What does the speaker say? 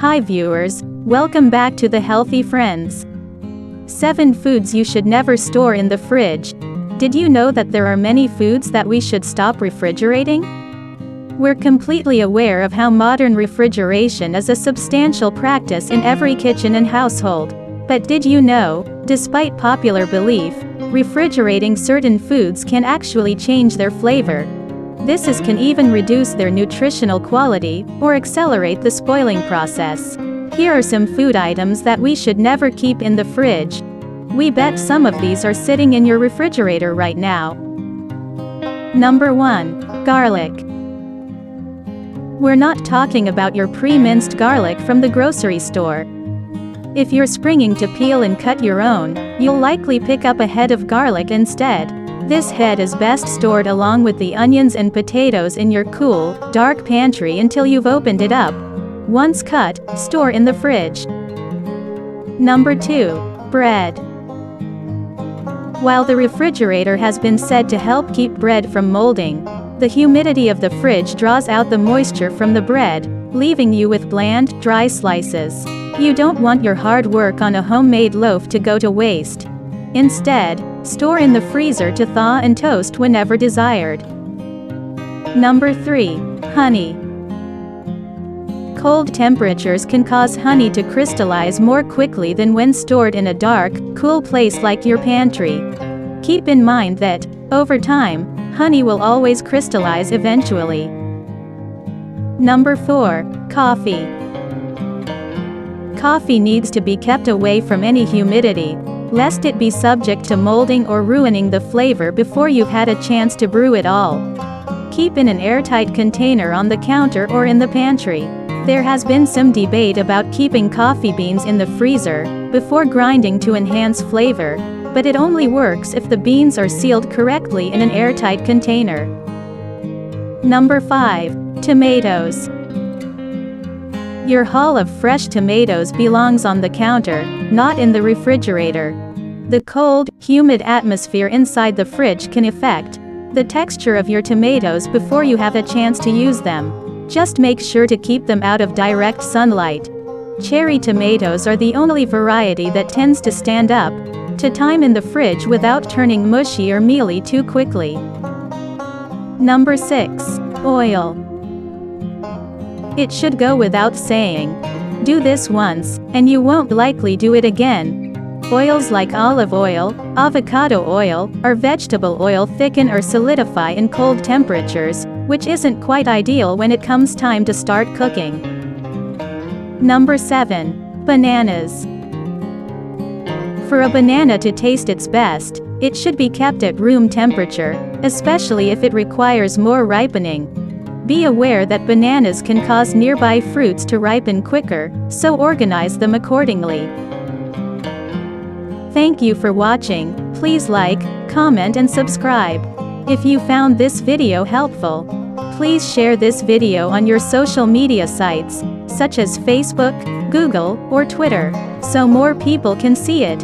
Hi viewers, welcome back to the Healthy Friends. 7 foods you should never store in the fridge. Did you know that there are many foods that we should stop refrigerating? We're completely aware of how modern refrigeration is a substantial practice in every kitchen and household. But did you know, despite popular belief, refrigerating certain foods can actually change their flavor? This can even reduce their nutritional quality, or accelerate the spoiling process. Here are some food items that we should never keep in the fridge. We bet some of these are sitting in your refrigerator right now. Number 1. Garlic. We're not talking about your pre-minced garlic from the grocery store. If you're springing to peel and cut your own, you'll likely pick up a head of garlic instead. This head is best stored along with the onions and potatoes in your cool, dark pantry until you've opened it up. Once cut, store in the fridge. Number 2. Bread. While the refrigerator has been said to help keep bread from molding, the humidity of the fridge draws out the moisture from the bread, leaving you with bland, dry slices. You don't want your hard work on a homemade loaf to go to waste. Instead, store in the freezer to thaw and toast whenever desired. Number 3. Honey. Cold temperatures can cause honey to crystallize more quickly than when stored in a dark, cool place like your pantry. Keep in mind that, over time, honey will always crystallize eventually. Number 4. Coffee. Coffee needs to be kept away from any humidity, lest it be subject to molding or ruining the flavor before you've had a chance to brew it all. Keep in an airtight container on the counter or in the pantry. There has been some debate about keeping coffee beans in the freezer before grinding to enhance flavor, but it only works if the beans are sealed correctly in an airtight container. Number 5. Tomatoes. Your haul of fresh tomatoes belongs on the counter, not in the refrigerator. The cold, humid atmosphere inside the fridge can affect the texture of your tomatoes before you have a chance to use them. Just make sure to keep them out of direct sunlight. Cherry tomatoes are the only variety that tends to stand up to time in the fridge without turning mushy or mealy too quickly. Number 6. Oil. It should go without saying. Do this once, and you won't likely do it again. Oils like olive oil, avocado oil, or vegetable oil thicken or solidify in cold temperatures, which isn't quite ideal when it comes time to start cooking. Number 7. Bananas. For a banana to taste its best, it should be kept at room temperature, especially if it requires more ripening. Be aware that bananas can cause nearby fruits to ripen quicker, so organize them accordingly. Thank you for watching. Please like, comment and subscribe. If you found this video helpful, please share this video on your social media sites, such as Facebook, Google, or Twitter, so more people can see it.